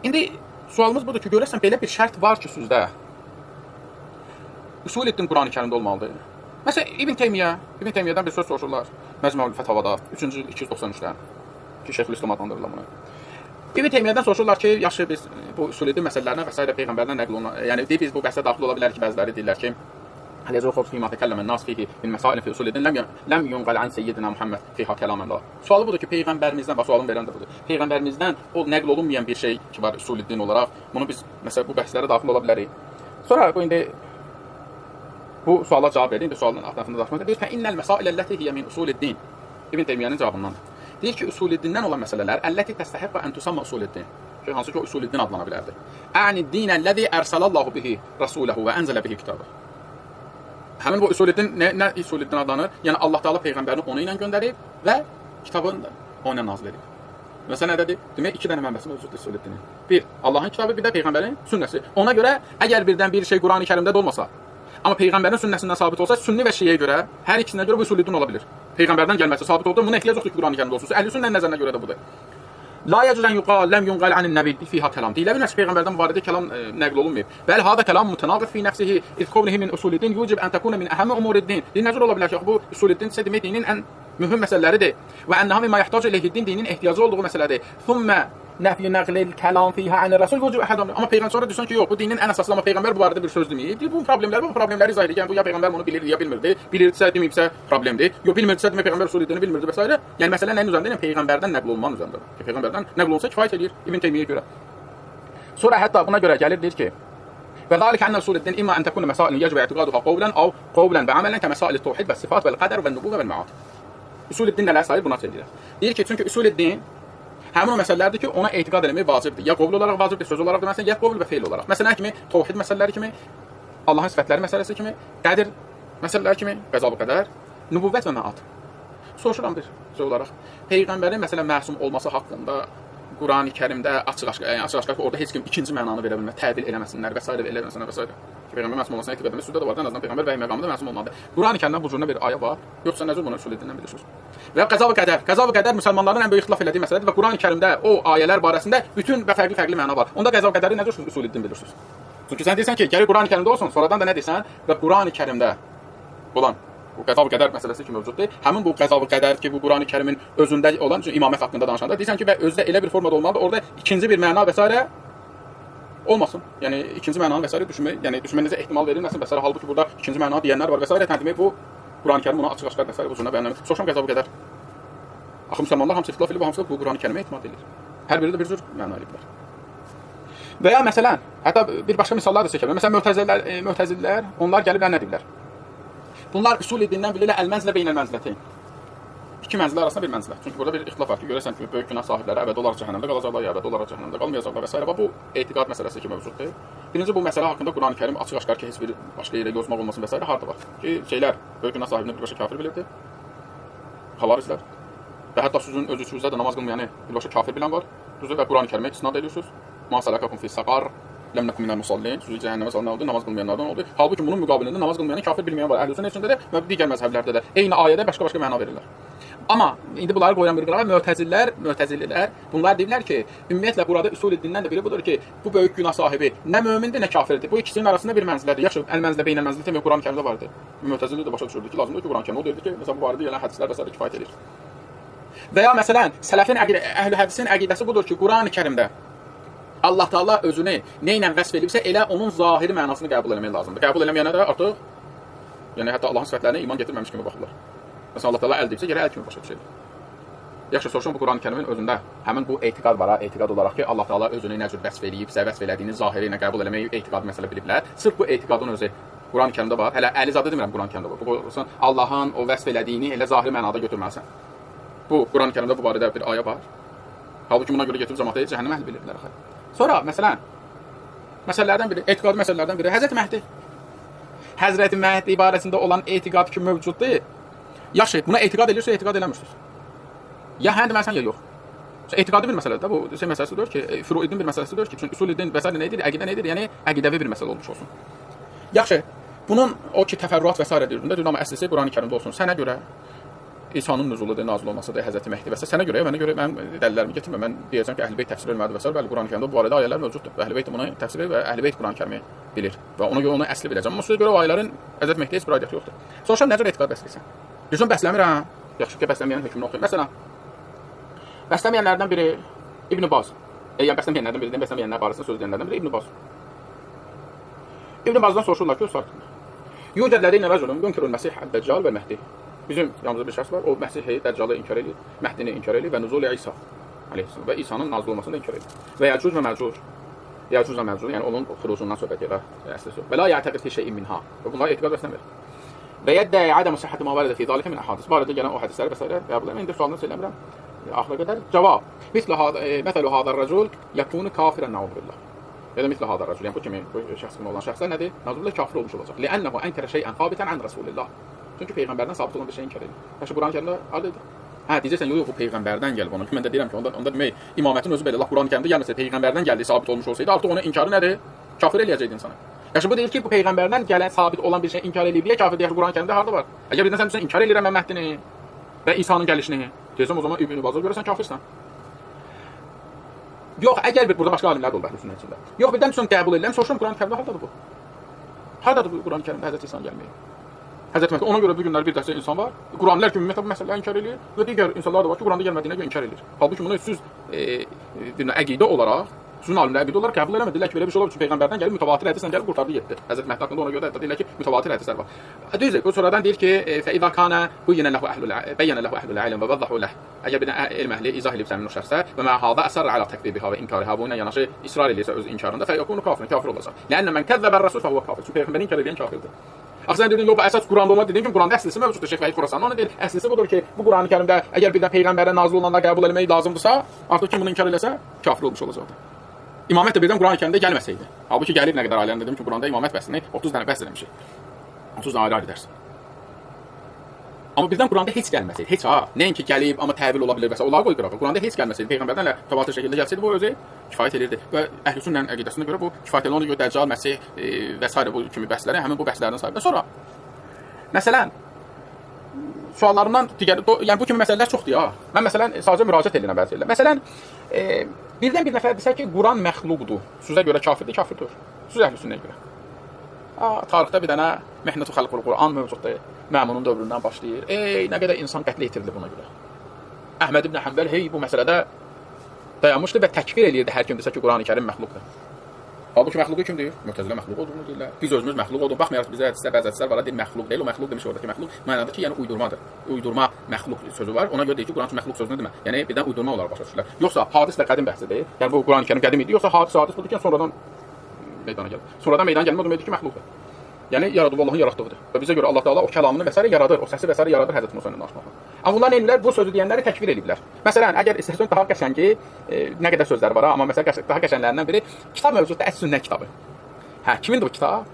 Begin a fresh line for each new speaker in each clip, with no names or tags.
İndi sualımız budur ki, görəsən belə bir şərt var ki, sizdə Usul-i-Din Qurani Kərimdə olmalıdır. Məsələn, İbn Teymiyədən bir söz soruşurlar. Məcmuül Fətavada 3-cü 293-dən ki, Şeyxülislam adlandırırlar bunu. İbn Teymiyədən soruşurlar ki, yaxşı biz bu Usul-i-Din məsələlərinə və s. peyğəmbərdən nəql olunan, yəni biz bu bəhsə daxil ola bilər ki, bəziləri deyirlər ki, Hələ xod fîmə təkəlləmən nas fihi min məsail fi Usul-i-Din ləm yunqal an seyyidina Muhammed fiha kəlamen la. Sualı budur ki, peyğəmbərimizdən, bax sualın verən də budur. Peyğəmbərimizdən o nəql olunmayan bir şey ki var Usul-i-Din olaraq, bunu biz məsələn bu bəhslərə daxil ola bilərik. Sonra bu indi bu suala cavab verir. İndi sualın ətrafında danışmaq deyir ki, innel məsail əlləti hiyə min Usul-i-Din. İbn Teymiyənin cavabındandır. Deyir ki, Usul-i-Dindən olan məsələlər əlləti təstəhiqqə ən tusamma Usul-i-Din. Hansı ki, o Usul-i-Din adlana bilərdi. Əni-din əlləzi ərsəlallahu bihi rasulahu və ənzələ bihi kitabı. Həmin bu Usul-i-Din nə Usul-i-Din adlanır? Yəni Allah Taala peyğəmbərini onu ilə göndərib və kitabını da onu ilə nazil edib. Məsələn nədədir? Demək 2 dənə mənbəsi mövcuddur Usul-i-Dinin. Bir, Allahın kitabı, bir də peyğəmbərin sünnəsi. Ona görə əgər birdən bir şey Qurani-Kərimdə də olmasa, amma peyğəmbərin sünnəsindən sabit olsa, sünni və şiəyə görə hər ikisinə görə bu Usul-i-Din ola bilər. Peyğəmbərdən gəlməsi sabit oldu, buna ehtiyac yoxdur ki, Qurani-Kərimdə olsun. Əhl-i-Sünnənin nəzərinə görə də budur. La yəcuzən yuqal ləm yunqal anin nəbi fiha kəlam. Deyilə bilməz ki, peyğəmbərdən bu barədə kəlam nəql olunmayıb. Bəli, hada kəlam mütənaqid fi nəfsihi iz qovlihi min Usul-i-Din yucib ən təkuna min əhəmmi umuri-din. Necə ola bilər ki, bu Usul-i-Din isə demək dinin ən mühüm məsələləridir və ənnaha mimma yahtacu ilayhi-din dinin ehtiyacı olduğu məsələdir. Thumma nəfyu nəqlil kəlam fiha an rasul yucib əhədun. Amma peyğəmbər sonra desən ki, yox, bu dinin ən əsaslı, amma peyğəmbər bu barədə bir söz deməyib. Bu problemləri izah edir. Yəni bu ya peyğəmbər bunu bilir, ya bilmirdi. Bilirdisə, deməyibsə problemdir. Yox, bilmirdisə demək peyğəmbər Usul-i-Dini bilmirdi və s. Yəni məsələ nəyin üzərində? Yəni peyğəmbərdən nəql olunmanın üzərində. Peyğəmbərdən nəql olunsa kifayət edir İbn Teymiyyə görə. Sonra hətta buna görə gəlir deyir ki, və zalika anna Usul-i-Din imma an takuna masailun yecib i'tiqaduha qawlan aw qawlan və amalan ka masail at-tauhid və sifat və al-qadar və an-nubuvvə və al-ma'ad. Usul-i-Din nələr sayır buna çevirir. Deyir ki, çünki Usul-i-Din həmin o məsələlərdir ki, ona etiqad etmək vacibdir. Ya qovl olaraq vacibdir, söz olaraq deməsən, ya qovl və feil olaraq. Məsələn kimi təvhid məsələləri kimi, Allahın sifətləri məsələsi kimi, qədir məsələləri kimi, qəza və qədər, nübüvvət və məad. Soruşuram bir söz olaraq. Peyğəmbərin məsələn məsum olması haqqında Qurani-Kərimdə açıq-aşkar orada heç kim ikinci mənanı verə bilməz, tədil eləməsinlər və s. eləməsinlər və s. Peyğəmbər məsum olmasına etiqad etmək sünnədə də var. Ən azından peyğəmbər vəhy məqamında məsum olmalıdır. Qurani-Kərimdən bu cürünə bir ayə var. Yoxsa nə cür bunu Usul-i-Dindən bilirsiniz? Və qəza və qədər müsəlmanların ən böyük ixtilaf elədiyi məsələdir və Qurani-Kərimdə o ayələr barəsində bütün və fərqli məna var. Onda qəza və qədəri nə cür Usul-i-Din bilirsiniz? Çünki sən deyirsən ki, gəlir Qurani-Kərimdə olsun, sonradan da nə deyirsən və Qurani-Kərimdə olan bu qəza və qədər məsələsi ki mövcuddur. Həmin bu qəza və qədər ki, bu Qurani-Kərimin özündə olan imamət haqqında danışanda deyirsən ki, və özdə elə bir formada olmalıdır, orada ikinci bir məna və s. olmasın. Yəni ikinci mənanı və s. düşmənizə ehtimal verilməsin və s. halbuki burada ikinci məna deyənlər var və s. Demək bu Qurani-Kərim ona açıq-aşkar və s. bu cürünə bəyanlamaq. Soruşuram qəza və qədər. Axı müsəlmanlar hamısı ixtilaf edib, hamısı bu Qurani-Kərimə etimad edir. Hər biri də bir cür məna eləyiblər. Və ya məsələn, hətta bir başqa misallar da çəkək. Məsələn, Mötəzililər, onlar gəliblər nə deyirlər? Bunlar Usul-i-Dindən bilirlər əl-mənzilə beynəl-mənzilətin. İki mənzilə arasında bir mənzilə. Çünki burada bir ixtilaf var ki, görəsən ki, böyük günah sahibləri əbədi olaraq cəhənnəmdə qalacaqlar, ya əbədi olaraq cəhənnəmdə qalmayacaqlar və s. Bu etiqad məsələsi ki mövcuddur. Birinci bu məsələ haqqında Qurani-Kərim açıq-aşkar ki, heç bir başqa yerə yozmaq olmasın və s. harda var? Ki, şeylər böyük günah sahibini birbaşa kafir bilirdi. Xavariclər. Və hətta sizin öz üçünüzdə də namaz qılmayanı birbaşa kafir bilən var. Düzdür və Qurani-Kərimə istinad edirsiniz. Ma salakakum fi saqar ləm nəkum minəl musallin. Sizi cəhənnəmə salan oldu, namaz qılmayanlardan oldu. Halbuki bunun müqabilində namaz qılmayanı kafir bilməyən var. Əhl-i-Sünnə içində də və digər məzhəblərdə də eyni ayədə başqa-başqa məna verirlər. Amma indi bunları qoyan bir qırağa Mötəzililər bunlar deyirlər ki, ümumiyyətlə burada Usul-i-Dindən də biri budur ki, bu böyük günah sahibi nə mömindir, nə kafirdir. Bu ikisinin arasında bir mənzilədir. Yaxşı, əl-mənzilə, beynəl-mənzilə demək Qurani-Kərimdə vardı. Mötəzillər də başa düşürdü ki, lazımdır ki, Qurani-Kərimdə o deyirdi ki, məsələn bu barədə gələn hədislər və s. kifayət edir. Və ya məsələn, sələfin əhl-i-hədisin əqidəsi budur ki, Qurani-Kərimdə Allah Taala özünü nə ilə vəsf edibsə, elə onun zahiri mənasını qəbul etmək lazımdır. Qəbul etməyənə də artıq yəni hətta Allahın sifətlərinə iman gətirməmiş kimi baxırlar. Məsələn, Allah Taala əl deyibsə, gərək əl kimi başa düşək. Yaxşı, soruşum bu Qurani-Kərimin özündə həmin bu etiqad var, etiqad olaraq ki, Allah Taala özünü nə cür vəsf edibsə, vəsf elədiyini zahiri ilə qəbul etməyi etiqad məsələ biliblər. Sırf bu etiqadın özü Qurani-Kərimdə var. Hələ əlizadə demirəm Qurani-Kərimdə var. Bu Allahın o vəsf elədiyini elə zahiri mənada götürməlisən. Bu Qurani-Kərimdə bu barədə bir ayə var. Halbuki buna görə gətirib cəmaətə cəhənnəm əhli bilirdilər axı. Sonra məsələlərdən biri, etiqadi məsələlərdən biri Həzrəti Məhdi. Həzrəti Məhdi ibarəsində olan etiqad ki mövcuddur. Yaxşı, buna etiqad edirsə, etiqad eləmirsiniz. Ya hə deməsən, ya yox. Etiqadi bir məsələdir də, bu şey məsələsidir ki, furuidin bir məsələsidir ki, çünki Usul-i-Din və s. nədir, əqidə nədir? Yəni əqidəvi bir məsələ olmuş olsun. Yaxşı, bunun o ki təfərrüat və s. deyirdim də, amma əslisi Qurani-Kərimdə olsun. Sənə görə İsa'nın nüzuludur, nazil olmasıdır, Həzrəti Mehdi və sənə görə, mənə görə mənim dəlillərimi gətirmə. Mən deyəcəm ki, Əhl-i Beyt təfsir edilməlidir və s. Bəli, Qurani-Kərimdə bu barədə ayələr mövcuddur. Və Əhl-i Beyt bunu təfsir edir və Əhl-i Beyt Qurani-Kərimi bilir və ona görə onu əsli biləcəm. Amma sizə görə o ayələrin Həzrəti Mehdiyə heç bir aidiyyəti yoxdur. Soruşam, necə etiqad bəsləyirsən? Deyirsən, bəsləmirəm. Yaxşı ki, bəsləməyənin hökmünü oxuyum. Məsələn, bəsləməyənlərdən biri İbn Baz. Yəni bəsləməyənlərdən biri, bəsləməyənlər barəsində söz deyənlərdən biri İbn Baz. İbn Bazdan soruşurlar ki, o saat Yücəd lədəynə rəculun yunkirul Məsih əd-Dəccal və Məhdi. Bizim yanımızda bir şəxs var, o Məsihi, Dəccalı inkar edir, Məhdini inkar edir və nüzul İsa əleyhissalam və İsa'nın nazil olmasını da inkar edir. Və Yəcuc və Məcuc, yəni onun xuruzundan söhbət gedir, əsası. Və la ya'təqid fi şey'in minha. Və bunlara etiqad bəsləmir. Və yəddəi ədəm səhhəti ma vərədə fi zalika min əhadis. Barədə gələn o hədisləri və s. qəbul edir. İndi sualını söyləmirəm. Axıra qədər cavab. Məsəlu hadar rəcul yakunu kafirən nəuzubillah. Ya da misli hadar rəcul, yəni bu kimi şəxs kimi olan şəxslər nədir? Nazillə kafir olmuş olacaq. Li'annehu ənkərə şey'ən sabitən an Rasulillah. Çünki peyğəmbərdən sabit olan bir şey inkar edir. Yaxşı, Qurani-Kərimdə aydındır. Hə, deyəcəksən, yox, bu peyğəmbərdən gəlib ona. Mən də deyirəm ki, onda demək imamətin özü belə. Allah Qurani-Kərimdə gəlməsə, peyğəmbərdən gəldi, sabit olmuş olsaydı, artıq onun inkarı nədir? Kafir eləyəcəkdi insana. Yaxşı, bu deyir ki, bu peyğəmbərdən gələn sabit olan bir şey inkar eləyib. Niyə kafir deyir? Qurani-Kərimdə harda var? Əgər birdən sən inkar eləyirəm mən Məhdini və İsa'nın gəlişini, deyirsən o zaman İbn Baz'a görə sən kafirsən. Yox, əgər burada başqa alimlər də olur bəhlüsünün içində. Yox, birdən üçün qəbul edirəm, soruşuram Qurani-Kərimdə hardadır bu? Hardadır bu Qurani-Kərimdə Həzrəti İsa'nın gəlməyi? Həzrəti Məhdi, ona görə bu günlər bir dəstə insan var. Quranilər kimi ümumiyyətlə bu məsələləri inkar edir və digər insanlar da var ki, Quranda gəlmədiyinə görə inkar edir. Halbuki bunu siz əqidə olaraq, sizin alimlər əqidə olaraq qəbul eləmədilər ki, belə bir şey olur ki, peyğəmbərdən gəlib mütəvatir hədislə gəlib qurtardı getdi. Həzrəti Məhdi haqqında ona görə də deyirlər ki, mütəvatir hədislər var. Düzdür, o sonradan deyir ki, fəiza kana bayyana lahu ahlul ilm və vəzzahu ləh. Əgər bir elm əhli izah edib səmin o şəxsə və mə hada əsərrə alə təkdibiha və inkariha bu ilə yanaşı israr edirsə öz inkarında fəyəkunu kafir olacaq. Lənnə mən kəzzəbər rəsul fəhuva kafir. Çünki peyğəmbərin inkar edən kafirdir. Axı sən dedin, yox, əsas Quranda olmadı, dedin ki, Quranda əslisi mövcuddur, Şeyx Vəhid Xurasanlı onu deyir. Əslisi budur ki, bu Qurani-Kərimdə əgər birdən peyğəmbərə nazil olanlar qəbul etmək lazımdırsa, artıq kim bunu inkar eləsə, kafir olmuş olacaqdır. İmamət də birdən Qurani-Kərimdə gəlməsəydi. Halbuki gəlib nə qədər ailəndə dedim ki, Quranda imamət bəslini 30 dənə bəs eləmişik. 30 dənə ayrı dərsə. Amma birdən Quranda heç gəlməsəydi, heç nəinki gəlib, amma təvil ola bilər və s. Onları qoy qırağa. Quranda heç gəlməsəydi, peyğəmbərdən mütəvatir şəkildə gəlsəydi bu özü kifayət edirdi. Və Əhlüsünnə əqidəsinə görə bu kifayət edir. Ona görə Dəccal, Məsih və s. bu kimi bəsləri həmin bu bəslərdən sayılır. Sonra məsələn suallarımdan digər, yəni bu kimi məsələlər çoxdur ya. Mən məsələn sadəcə müraciət edirəm bəzi yerlərə. Məsələn, birdən bir nəfər desə ki, Quran məxluqdur. Sizə görə kafirdir, kafirdir. Siz Əhlüsünnəyə görə. Tarixdə bir dənə Mehnətu Xalqul Quran mövcuddur. Məmunun dövründən başlayır. Nə qədər insan qətlə yetirildi buna görə. Əhməd ibn Həmbəl bu məsələdə dayanmışdı və təkfir eləyirdi hər kim desə ki, Qurani-Kərim məxluqdur. Halbuki məxluqu kim deyir? Mütəzilə məxluq olduğunu deyirlər. Biz özümüz məxluq olduğunu baxmayaraq bizə hədislər, bəzi hədislər var, deyir məxluq deyil. O məxluq demiş oradakı məxluq mənada ki, yəni uydurmadır. Uydurma məxluq sözü var. Ona görə deyir ki, Quran məxluq sözünü demə. Yəni birdən uydurma olaraq başa düşürlər. Yoxsa hadis də qədim bəhsidir. Yəni bu Qurani-Kərim qədim idi. Yoxsa hadis budur ki, sonradan meydana gəldi. Sonradan meydana gəlmə o deməkdir ki, məxluqdur. Yəni yaradıb Allahın yaratdığıdır. Və bizə görə Allah Taala o kəlamını və s. yaradır, o səsi və s. yaradır Həzrət Musa ilə danışmaqla. Amma bunlar neyirlər? Bu sözü deyənləri təkfir ediblər. Məsələn, əgər istəsən daha qəşəngi, nə qədər sözlər var, amma məsələn daha qəşənglərindən biri kitab mövcuddur, Əs-Sünnə kitabı. Hə, kimindir bu kitab?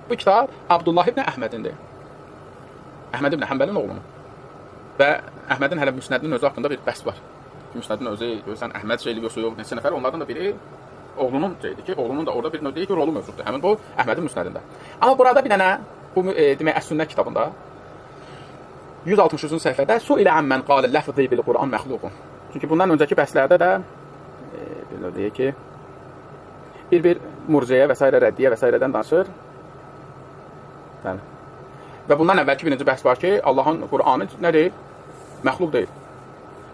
Bu kitab Abdullah ibn Əhmədindir. Əhməd ibn Həmbəlin oğludur. Və Əhmədin hələ Müsnədinin özü haqqında bir bəhs var. Müsnədin özü, görürsən Əhməd şeyli yoxsa yox, neçə nəfər, onlardan da biri oğlunun şeydir ki, oğlunun da orada bir növ deyir ki, rolu mövcuddur. Həmin bu Əhmədin Müsnədində. Amma burada bir dənə bu demək Əs-Sünnə kitabında 163-cü səhifədə suilə əmmən qalə ləfzi bil Quran məxluqun. Çünki bundan öncəki bəhslərdə də bir növ deyir ki, bir murciyə və s. rəddiyə və s.dən danışır. Və bundan əvvəlki birinci bəhs var ki, Allahın Qur'anı nədir? Məxluq deyil.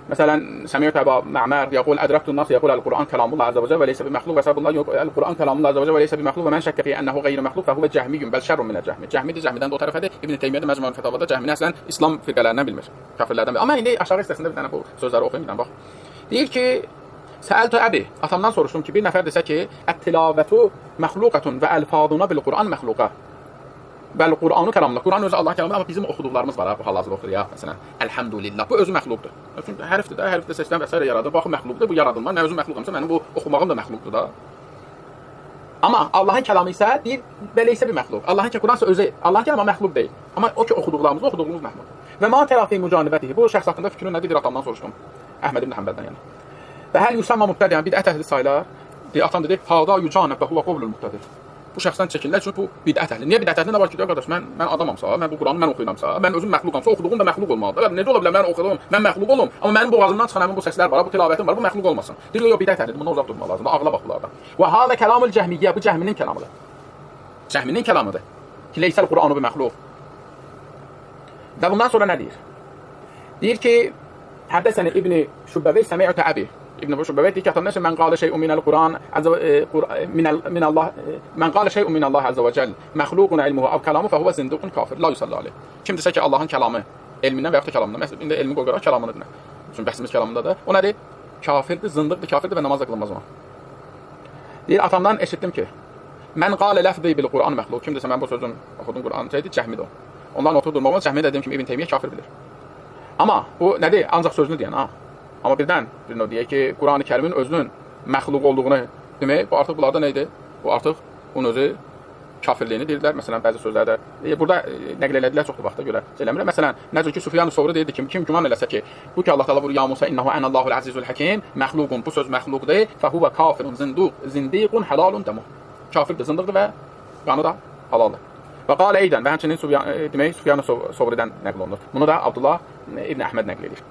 Məsələn, Səmiyyət Əba Mə'mər yəqul ədrəktun nas yəqul əl-Qur'an kəlamullah əzə və cəl və leysə bi məxluq və s. bunlar yox, əl-Qur'an kəlamullah əzə və cəl və leysə bi məxluq və mən şəkkə fi ənəhu qeyri məxluq və huvə cəhmiyyun bəl şərrun minə cəhmi. Cəhmidir, cəhmidən də o tərəfədir. İbn Teymiyyə də Məcmuəl Fətavada cəhmini əslən İslam firqələrindən bilmir, kafirlərdən bilir. Amma indi aşağı hissəsində bir dənə bu sözləri oxuyum, bir dənə bax. Deyir ki, Səəltü əbi, atamdan soruşdum ki, bir nəfər desə ki, ət-tilavətu məxluqətun və əlfaduna bil-Qur'an məxluqa. Bəli, Qur'anı kəlamla. Qur'an özü Allah kəlamı, amma bizim oxuduqlarımız var, bu hal-hazırda oxuyur ya, məsələn, Elhamdülillah. Bu özü məxluqdur. Çünki hərfdir də, hərfdə səslən və s. yaradır. Baxın məxluqdur, bu yaradılma. Nə özü məxluqamsa, mənim bu oxumağım da məxluqdur da. Amma Allahın kəlamı isə deyir, belə isə bir məxluq. Allahın Qur'an isə özü, Allahın kəlamı məxluq deyil. Amma o ki oxuduqlarımız məxluq. Və ma tərəfi mücanibətihi. Bu şəxs haqqında fikrini nədir? Atamdan soruşdum. Əhməd ibn Həmbəldən yəni. Və həl yusamma mübtədiən bidət əhli saylar. Atam dedi, hada yucanəb və huva qovlul mübtədir. bu şəxsdən çəkinirlər çünki bu bidət əhli. Niyə bidət əhli? Nə var ki, qardaş, mən adamamsa, mən bu Quranı mən oxuyuramsa, mən özüm məxluqamsa, oxuduğum da məxluq olmalıdır. Necə ola bilər mən oxudum, mən məxluq olum, amma mənim boğazımdan çıxan həmin bu səslər var, bu tilavətim var, bu məxluq olmasın. Deyir, yox, bidət əhlidir, bundan uzaq durmaq lazımdır. Ağla bax bunlardan. Və hada kəlamul cəhmiyyə, bu cəhminin kəlamıdır. Cəhminin kəlamıdır. Ki, leysəl Qur'anu bi məxluq. Və bundan sonra nə deyir? Deyir ki, həddəsəni İbn Şübbəvi səmi'tu əbi. İbn Şübbəvi deyir ki, atanəşə mən qalə şey'un minəl Qur'an min Allah mən qalə şey'un min Allah azza və cəll məxluqun ilmuhu av kəlamı fəhuvə zindiqun kafir la yusalli alayh. Kim desə ki, Allahın kəlamı elmindən və yaxud da kəlamından, məsələn, indi elmi qoyaraq kəlamını dinə. Çünki bəhsimiz kəlamındadır. O nədir? Kafirdir, zındıqdır, kafirdir və namaz da qılınmaz ona. Deyir, atamdan eşitdim ki, mən qalə ləfzi bil Qur'an məxluq. Kim desə mən bu sözün oxudum Qur'an şeydir, cəhmidir o. Onların oturub durmağına cəhmi dediyim kimi İbn Teymiyyə kafir bilir. Amma bu nədir? Ancaq sözünü deyən, ha. Amma birdən deyək ki, Qur'an-ı-Kərimin özünün məxluq olduğunu demək, bu artıq bunlarda nə idi? Bu artıq bunun özü kafirliyini deyirlər. Məsələn, bəzi sözlərdə burada nəql elədilər çoxdur vaxta görə. Eləmirəm. Məsələn, necə ki Sufyan Sovri deyirdi ki, kim güman eləsə ki, bu ki Allah Taala buyurur ya Musa innehu enallahul azizul hakim, məxluqun, bu söz məxluqdur, fa huwa kafirun zindiqun halalun damu. Kafirdir, zındıqdır və qanı da halaldır. Və qalə eydən və həmçinin demək Sufyan Sovridən nəql olunur. Bunu da Abdullah İbn Əhməd nəql edir.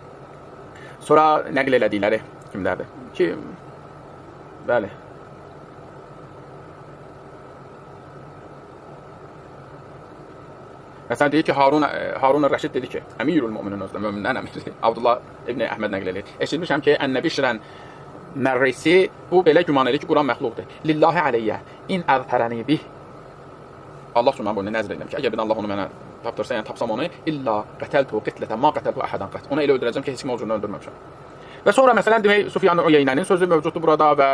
Sonra nəql elədikləri kimlərdir? Ki, bəli. Məsələn, deyir ki, Harun Rəşid dedi ki, Əmirül Müminin özdə, mömindən əmiri, Abdullah İbn Əhməd nəql edir. Eşitmişəm ki, Ən-Nəbi Şirən Mərrisi bu belə güman edir ki, Quran məxluqdur. Lillahi aleyyə, in əzhərəni bih. Allah üçün mən bunu nəzr edirəm ki, əgər bir Allah onu mənə tapdırsa, yəni tapsam onu, illa qətəltu qitlətən, ma qətəltu əhədən qət. Onu elə öldürəcəm ki, heç kimi o cürünü öldürməmişəm. Və sonra, məsələn, demək, Sufyan Uyeynənin sözü mövcuddur burada və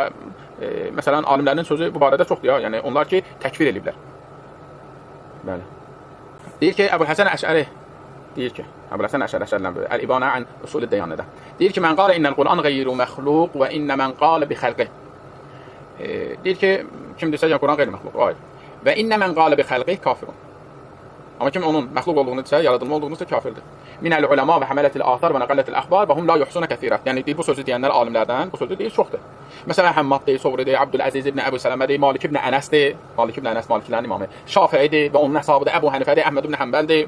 məsələn, alimlərin sözü bu barədə çoxdur ya, yəni onlar ki, təkfir ediblər. Bəli. Deyir ki, Əbu Həsən Əşəri deyir ki, Əbu Həsən Əşəridən Əl-İbanə ən usulü deyanədə. Deyir ki, mən qalə innəl Qur'an qeyru məxluq və innə mən qalə bi xəlqi. Deyir ki, kim desə, Quran qeyri məxluq, o ayrı. Və innə mən qalə bi xəlqi kafirun. Amma kim onun məxluq olduğunu desə, yaradılma olduğunu desə kafirdir. Minəl uləma və həmələtil athar və nəqələtil əxbar və hum la yuhsuna kəthirət. Yəni deyir, bu sözü deyənlər alimlərdən bu sözü deyir çoxdur. Məsələn, Həmmad deyir, Sovri deyir, Abdüləziz ibn Əbu Sələmə deyir, Malik ibn Ənəs deyir, Malik ibn Ənəs Maliklərin imamı, Şafiidir və onun əshabıdır, Əbu Hənifə deyir, Əhməd ibn Həmbəldir.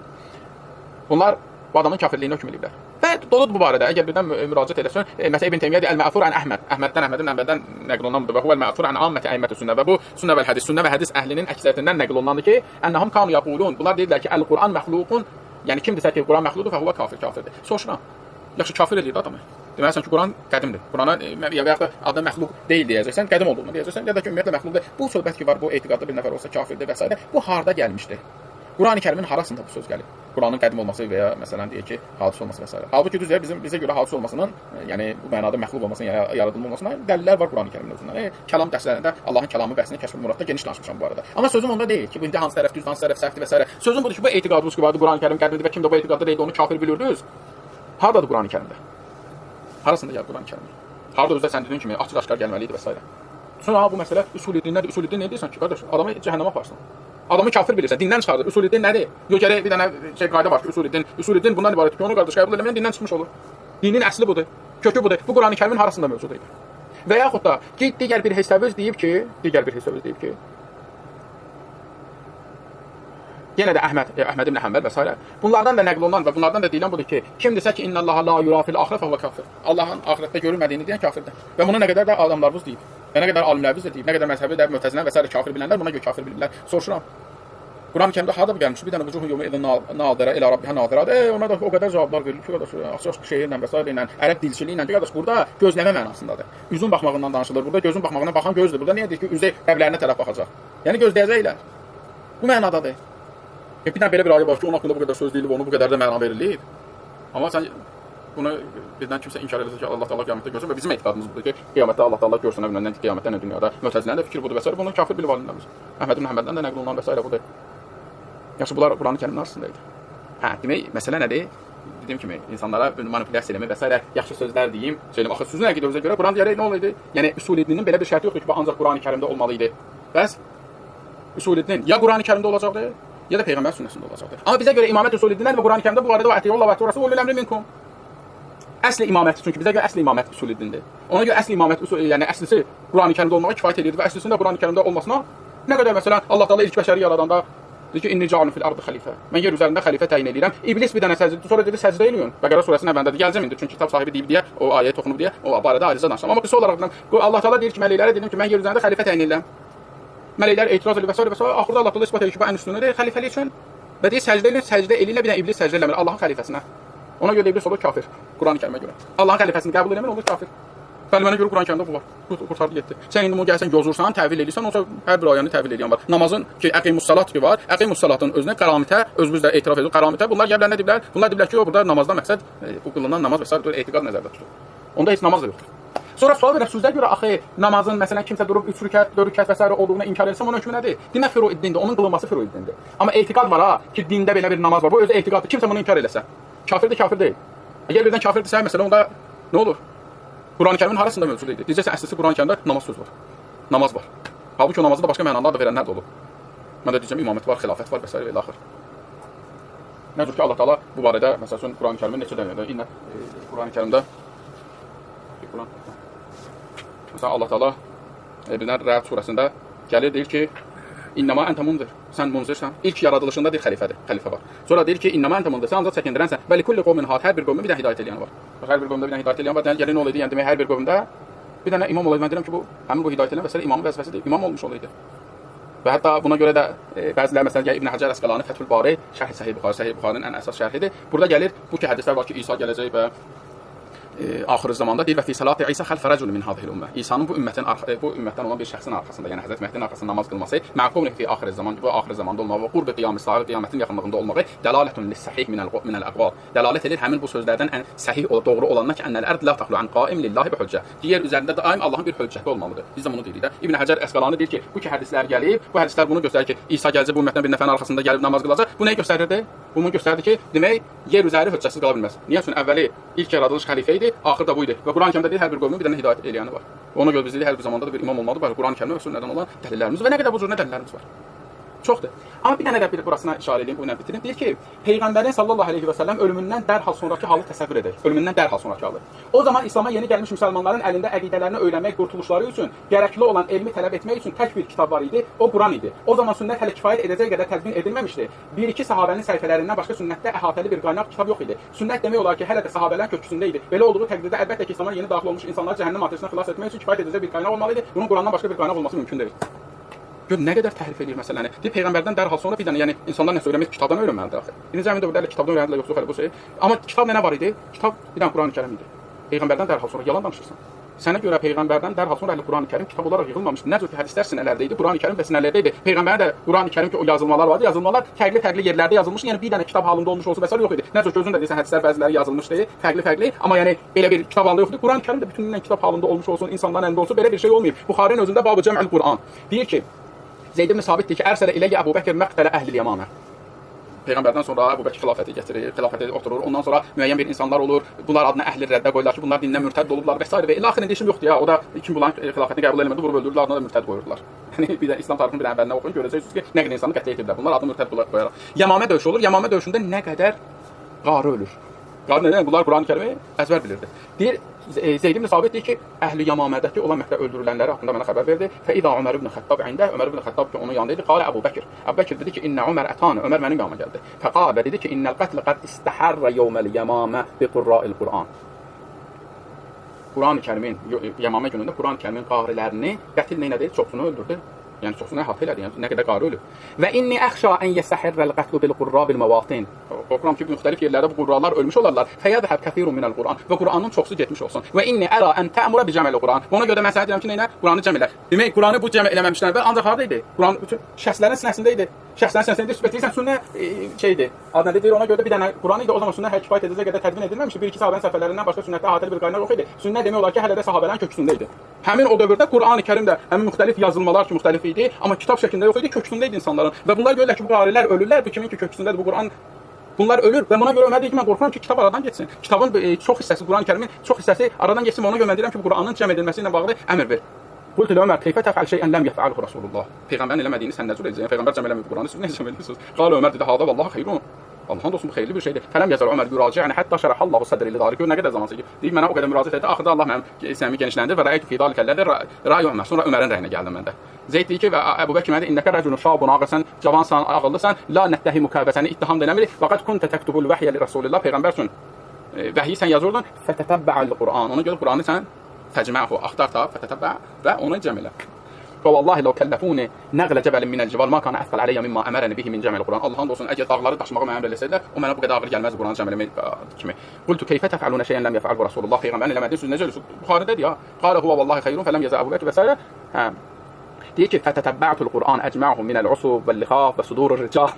Bunlar bu adamın kafirliyini hökm edirlər. Və doludur bu barədə. Əgər birdən müraciət edəsən, məsələn İbn Teymiyyə deyir, Əl-Mə'fur ən Əhməd. Əhməddən Əhməddən nəql olunandır və huvel mə'fur ən amməti əimməti sünnə və bu sünnə və hədis, sünnə və hədis əhlinin əksəriyyətindən nəql olunandır ki, ennəhum kanu yaqulun. Bunlar deyirlər ki, Əl-Qur'an məxluqun, yəni kim desə ki, Quran məxluqdur, fa huve kafirdir. Soruşuram. Yaxşı kafir edir adamı. Deməlisən ki, Quran qədimdir. Qurana ya da adı məxluq deyil deyəcəksən, qədim olduğunu deyəcəksən, ya da ki, ümumiyyətlə məxluqdur. Bu söhbət ki var, bu etiqadda bir nəfər olsa kafirdir və s. Bu harda gəlmişdi? Quran-ı Kərimin harasında bu söz gəlir? Quranın qədim olması və ya məsələn deyək ki, hadis olması və s. Halbuki düzə bizə görə hadis olmasının, yəni bu mənada məxluq olmasının ya yaradılma olmasına dəlillər var Quran-ı Kərimin özündə. Kəlam dərslərində Allahın kəlamı bəhsini kəşf muradda geniş danışmışam bu arada. Amma sözüm onda deyil ki, bu indi hansı tərəf düz, hansı tərəf səhvdir və s. Sözüm budur ki, bu etiqadımız ki vardı, Quran-ı Kərim qədimdir və kim də bu etiqadda deyildi, onu kafir bilirdiniz. Hardadır Quran-ı Kərimdə? Harasında gəlir Quran-ı Kərim? Harda özdə sən dediyin kimi açıq-aşkar gəlməli idi və s. Sonra bu məsələ usul din nədir? Usul din nə deyirsən ki, qardaş, adamı cəhənnəmə aparsın. Adamı kafir bilirsən, dindən çıxardır. Usul din nədir? Yox, gərək bir dənə qayda var ki, usul din bundan ibarətdir ki, onu qardaş qəbul etməyən dindən çıxmış olur. Dinin əsli budur, kökü budur. Bu Quran-ı Kərimin harasında mövcud idi? Və yaxud da ki, digər bir hesabız deyib ki, yenə də Əhməd ibn Həmbəl və s. Bunlardan da nəql olunan və bunlardan da deyilən budur ki, kim desə ki, innallaha la yura fil axirə fəhuve kafir. Allahın axirətdə görülmədiyini deyən kafirdir. Və bunu nə qədər də adamlarımız deyib. Və nə qədər alimlərimiz də deyib, nə qədər məzhəbi də Mü'təzilə və s. kafir bilənlər buna görə kafir bilirlər. Soruşuram. Quran-ı Kərimdə harda bu gəlmiş? Bir dənə vucuhun yevmə idin nazirə ilə rabbihə nazirədir. Ona da o qədər cavablar verilir ki, qardaş, açıq şeirlə və s. ilə, ərəb dilçiliyi ilə ki, qardaş, burada gözləmə mənasındadır. Üzün baxmağından danışılır. Burada gözün baxmağına baxan gözdür. Burada niyə deyir ki, üzə qəblərinə tərəf baxacaq? Yəni gözləyəcəklər. Bu mənadadır. Bir dənə belə bir ayə var ki, onun haqqında bu qədər söz deyilib, onu bu qədər də məna verilir. Amma sən bunu birdən kimsə inkar edirsə ki, Allah Taala qiyamətdə görsün və bizim etiqadımız budur ki, qiyamətdə Allah Taala görsün nə qiyamətdə nə dünyada. Mü'təzilənin də fikri budur və s. Bunu kafir bilib alimlərimiz. Əhməd ibn Həmbəldən də nəql olunan və s. budur. Yaxşı, bunlar Quran-ı Kərimin arasında idi. Hə, demək, məsələ nədir? Dediyim kimi, insanlara manipulyasiya eləmə və s. yaxşı sözlər deyim, söyləyim. Axı sözün əqidəmizə görə Quran deyərək nə olaydı? Yəni usul dinin belə bir şərti yoxdur ki, bu ancaq Quran-ı Kərimdə olmalı idi. Bəs usul din ya Quran-ı Kərimdə olacaqdı, ya da Peyğəmbər sünnəsində olacaqdır. Amma bizə görə imamət usul dindən və Quran-ı Kərimdə bu barədə ətiyullah və Rasul ulul əmri minkum. Əsl imamət, çünki bizə görə əsl imamət usul dindir. Ona görə əsl imamət usul, yəni əslisi Quran-ı Kərimdə olmağa kifayət edirdi və əslisində Quran-ı Kərimdə olmasına Nə qədər məsələn Allah Taala ilk bəşəri yaradanda dedi ki, inni ca'alun fil ardı xəlifə. Mən yer üzərində xəlifə təyin edirəm. İblis bir dənə səcdə, sonra dedi səcdə eləyin. Bəqərə surəsinin əvvəlində də gələcəm indi. Çünki kitab sahibi deyib deyə o ayəyə toxunub deyə o barədə ayrıca danışıram. Amma qısa olaraq Allah Taala deyir ki, mələklərə dedim ki, mən yer üzərində xəlifə təyin edirəm. Mələklər etiraz edir və s. Axırda Allah Taala isbat edir ki, bu ən üstünlüdür xəlifəlik üçün. Və deyir səcdə eləyirlər, bir dənə iblis səcdə eləmir Allahın xəlifəsinə. Ona görə iblis olur kafir. Qurani-Kərimə görə. Allahın xəlifəsini qəbul etmir, olur kafir. Mənə görə Quran-Kərimdə bu var. Qurtardı getdi. Sən indi bunu gəlsən yozursan, təvil edirsən, onsa hər bir ayəni təvil edən var. Namazın ki, əqimussalat ki var. Əqimussalatın özünə qəramitə, özümüz də etiraf edirik. Qəramitə bunlar gəlirlər nə deyirlər? Bunlar deyirlər ki, burada namazdan məqsəd bu qılınan namaz və sair etiqad nəzərdə tutulur. Onda heç namaz da yoxdur. Sonra sual verir, sözdə görə axı namazın məsələn kimsə durub 3 rükət, 4 rükət və s. olduğunu inkar etsəm onun hökmü nədir? Demə furuid dindir, onun qılınması furuid dindir. Amma etiqad var ha ki, dində belə bir namaz var. Bu özü etiqaddır. Kimsə bunu inkar eləsə, kafirdir, kafir deyil. Əgər birdən kafirdirsə, məsələn onda nə olur? Quran-Kərimin harasında mövcud idi? Deyəcəksə əsası Quran-Kərimdə namaz söz var. Namaz var. Halbuki o namazı da başqa mənalar da verənlər də olub. Mən də deyəcəm imamət var, xilafət var və s. ilə axır. Nədir ki, Allah Taala bu barədə məsəl üçün Quran-Kərimin neçə dənə də Quran-Kərimdə məsələn Allah Taala Rə'd surəsində gəlir deyir ki, İnnəmə əntə munzir. Sən munzirsən. İlk yaradılışında deyir xəlifədir. Xəlifə var. Sonra deyir ki, İnnəmə əntə munzir. Sən ancaq çəkindirənsən. Və likulli qovmin had. Hər bir qovmin bir dənə hidayət edən var. Hər bir qovmda bir dənə hidayət edən var. Gəlir nə olaydı? Yəni demək hər bir qovmda bir dənə imam olaydı. Mən deyirəm ki, bu həmin bu hidayət edən vəsələ imamın vəzifəsidir. İmam olmuş olaydı. Və hətta buna görə də bəziləri məsələn İbn Həcər Əsqəlani Fəthül Bari şərh Səhih Buxarinin ən əsas şərhidir. Burada gəlir bu ki hədislər var ki, İsa gələcək və axır zamanda deyir və fi salati İsa xəlfə rəcul min hadhihi ümmə. İsa'nın bu ümmətdən olan bir şəxsin arxasında, yəni Həzrət Məhdinin arxasında namaz qılması, məqum fi axir zaman, bu axir zamanda olmağı və qurbi qiyam-ı saat, qiyamətin yaxınlığında olmağı dəlalətun lis-sahih minəl əqval. Dəlalət edir həmin bu sözlərdən ən səhih o doğru olanına ki, ennəl ərd la təxlu an qaim lillahi bi hüccə. Yer üzərində daim Allahın bir hüccəti olmalıdır. Biz də bunu deyirik də. İbn Həcər Əsqəlani deyir ki, bu ki hədislər gəlib, bu hədislər bunu göstərir ki, İsa gələcək bu ümmətdən bir nəfərin arxasında gəlib namaz qılacaq. Bu nəyi göstərirdi? Bunu göstərdi ki, demək yer üzəri hüccətsiz qala bilməz. Niyə? Çünki əvvəli ilk yaradılış xəlifə idi, axırda bu idi. Və Quran-Kərimdə deyir hər bir qovmun bir dənə hidayət eləyəni var. Ona görə biz deyirik hər bir zamanda da bir imam olmalıdır. Quran-Kərimdə və sünnədən olan dəlillərimiz və nə qədər bu cür dəlillərimiz var. Çoxdur. Amma bir dənə də burasına işarə edeyim, bu ilə bitirim. Deyir ki, Peyğəmbərin sallallahu əleyhi və səlləm ölümündən dərhal sonrakı halı təsəvvür edək. Ölümündən dərhal sonrakı halı. O zaman İslam'a yeni gəlmiş müsəlmanların əlində əqidələrini öyrənmək, qurtuluşları üçün gərəkli olan elmi tələb etmək üçün tək bir kitab var idi. O Quran idi. O zaman sünnət hələ kifayət edəcək qədər tədbin edilməmişdi. Bir-iki sahabənin səhifələrindən başqa sünnətdə əhatəli bir qaynaq kitab yox idi. Sünnət demək olar ki, hələ də sahabələrin köküsündə idi. Belə olduğu təqdirdə əlbəttə ki, İslam'a yeni daxil olmuş insanlar cəhənnəm ateşindən xilas etmək üçün kifayət edəcək bir qaynaq olmalı idi. Bunun Qurandan başqa bir qaynaq olması mümkün deyil. Gör nə qədər təhrif edir məsələni. Deyir peyğəmbərdən dərhal sonra bir dənə, yəni insanlar nəsə öyrənmək kitabdan öyrənməlidir axı. İndi cəmi dövrlərdə kitabdan öyrəndilər yoxsa hələ bu şey. Amma kitab nə var idi? Kitab bir dənə Qurani-Kərim idi. Peyğəmbərdən dərhal sonra yalan danışırsan. Sənə görə peyğəmbərdən dərhal sonra Qurani-Kərim kitab olaraq yığılmamışdı. Nə cür ki hədislər sinələrdə idi, Qurani-Kərim də sinələrdə idi. Peyğəmbərin də Qurani-Kərim ki o yazılmalar vardı. Yazılmalar fərqli yerlərdə yazılmış. Yəni bir dənə kitab halında olmuş olsa bəsər yox idi. Nə cür ki özün də deyirsən hədislər bəziləri yazılmışdı, fərqli. Amma yəni belə bir kitab halında yoxdur. Qurani-Kərim də bütünlüklə kitab halında olmuş olsun, insanların əlində olsun, belə bir şey olmayıb. Buxarinin özündə Bab-ı Cəm'ül Quran deyir ki, Zeyd ibn Sabit deyir ki, ərsələ iləyə Əbu Bəkr məqtələ əhl-i Yəmanə. Peyğəmbərdən sonra Əbu Bəkr xilafəti gətirir, xilafətə oturur. Ondan sonra müəyyən bir insanlar olur. Bunlar adına əhli rəddə qoyurlar ki, bunlar dindən mürtəd olublar və s. və ilə axırında işim yoxdur ya. O da kim bunların xilafətini qəbul etmədi, vurub öldürdülər, adına da mürtəd qoyurdular. Yəni bir də İslam tarixinin bir əvvəlinə oxuyun, görəcəksiniz ki, nə qədər insanı qətlə yetiriblər. Bunlar adını mürtəd qoyaraq. Yəmamə döyüşü olur. Yəmamə döyüşündə nə qədər qarı ölür. Qarı nə? Bunlar Qurani-Kərimi əzbər bilirdi. Deyir Zeyd ibn Sabit deyir ki, əhli Yəmamədəki olan Məkkədə öldürülənləri haqqında mənə xəbər verdi. Fə iza Ömər ibn Xəttab ində, Ömər ibn Xəttab ki, onun yanında idi. Qalə Əbu Bəkr. Əbu Bəkr dedi ki, innə Ömər ətana. Ömər mənim yanıma gəldi. Fəqalə dedi ki, innəl qətl qad istəhərrə yevməl Yəmamə bi qurra'il Qur'an. Qurani-Kərimin Yəmamə günündə Qurani-Kərimin qarilərini qətl nə edir? Çoxsunu öldürdü. Yəni çoxsunu əhatə elədi. Yəni nə qədər qari ölüb. Və inni əxşa ən yəsəhirrəl qətlu bil qurra bil məvatin. Qorxuram ki, müxtəlif yerlərdə bu qurralar ölmüş olarlar. Fəyədhəb kəthirun minəl Qur'an və Qur'anın çoxsu getmiş olsun. Və inni əra ən tə'mura bi cəməl Qur'an. Ona görə də mən sənə deyirəm ki, nə? Qur'anı cəm elə. Demək, Qur'anı bu cəm eləməmişlər və ancaq harda idi? Qur'an bütün şəxslərin sinəsində idi. Şəxslərin sinəsində sübut edirsən, sünnə şeydir. Adına deyir, ona görə də bir dənə Qur'an idi. O zaman sünnə kifayət edəcək qədər tədbin edilməmişdi. Bir-iki sahabənin səhifələrindən başqa sünnətdə əhatəli bir qaynaq yox idi. Sünnə demək olar ki, hələ də sahabələrin köksündə idi. Həmin o dövrdə Qur'ani-Kərim də həmin müxtəlif yazılmalar ki, müxtəlif idi, amma kitab şəklində yox idi, köksündə idi insanların. Və bunlar görürlər ki, bu qarilər ölürlər, bu kimin ki köksündədir bu Qur'an. Bunlar ölür və buna görə Ömər deyir ki, mən qorxuram ki, kitab aradan getsin. Kitabın çox hissəsi, Qurani-Kərimin çox hissəsi aradan getsin və ona görə mən deyirəm ki, bu Qur'anın cəm edilməsi ilə bağlı əmr ver. Qultu Ömər, keyfə təfəl şeyən ləm yəfəalhu Rasulullah. Peyğəmbərin eləmədiyini sən nə cür edəcəksən? Peyğəmbər cəm eləməyib Qur'anı, siz nə cəm edirsiniz? Qalə Ömər dedi, hada vallahi xeyrun. Allah'ın olsun bu xeyirli bir şeydir. Fələm yazar Ömər yuraci'əni hətta şərəhallahu sədri li zalik. Nə qədər zaman çəkib. Deyir mənə o qədər müraciət etdi. Axırda Allah mənim səmimi genişləndir və rəayət fi dalikəllədir. Rəy Ömər. Sonra Ömərin rəyinə gəldim mən də. Zeyd deyir ki və Əbu Bəkr mənə innəkə rəculun şabun ağırsan, cavansan, ağıllısan, la nəttəhimuka və səni ittiham eləmirik. Fəqət kunte təktubul vəhyə li Rasulillah peyğəmbərsən. Vəhyi sən yazırdın. Fətətəbba'al Qur'an. Ona görə Qur'anı sən təcməhu axtar tap, fətətəbba və onu cəm elə. Vallahi law kallafuni naqla jabalin min al-jibal ma kana asqal alayya mimma amarani bihi min cam' al-Qur'an. Allah'ın olsun əgər dağları daşımağı mənə əmr eləsəydilər, o mənə bu qədər ağır gəlməz Qur'anı cəm eləmək kimi. Qultu keyfə təf'aluna şey'an lam yef'alhu Rasulullah peyğəmbərin eləmədiyi söz necə olur? Buxarıdadır ya. Qala huwa vallahi xeyrun fələm yaza Əbu Bəkr və s. Hə. Deyir ki, fətətəbba'tul Qur'an əcma'uhu min al-usub vel-likhaf və sudurur rical.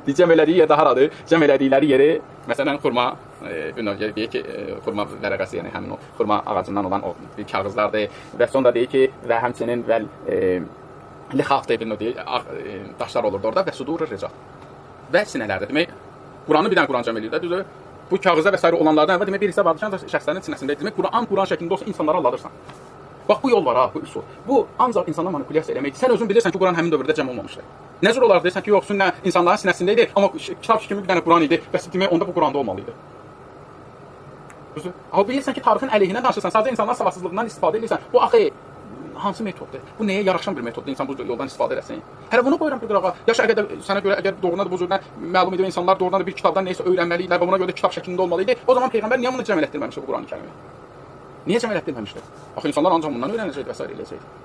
Cəm elədiyi yerdə haradır? Cəm elədikləri yeri, məsələn, xurma, deyir ki, xurma vərəqəsi, yəni həmin o xurma ağacından olan o kağızlardır və sonra deyir ki, və həmçinin lixaf deyir, daşlar olurdu orada və sudurur rical. Və sinələrdir. Demək, Qur'anı bir dənə Qur'an cəm eləyir də, düzdür? Bu kağıza və s. olanlardan əvvəl demək bir hissə vardır ki, şəxslərin sinəsində. Demək, Qur'an şəklində olsa insanları aldadırsan. Bax bu yol var ha, bu üsul. Bu ancaq insanları manipulyasiya eləmək. Sən özün bilirsən ki, Quran həmin dövrdə cəm olmamışdı. Necə olar deyirsən ki, yox, sünnə insanların sinəsində idi, amma kitab kimi bir dənə Quran idi. Bəs demək onda bu Quranda olmalı idi. Düzdür? Amma bilirsən ki, tarixin əleyhinə danışırsan, sadəcə insanların savadsızlığından istifadə edirsən. Bu axı hansı metoddur? Bu nəyə yaraşan bir metoddur? İnsan bu yoldan istifadə etsin. Hələ bunu qoyuram bir qırağa. Yaş sənə görə əgər doğrudan da bu cürdən məlum edir insanlar doğrudan da bir kitabdan nəyisə öyrənməlidirlər və buna görə də kitab şəklində olmalı idi. O zaman peyğəmbər niyə bunu cəm elətdirməmişdi bu Qurani-Kərimi? Niyə cəm elətdirməmişdi? Axı insanlar ancaq bundan öyrənəcəkdi və s. eləyəcəkdi.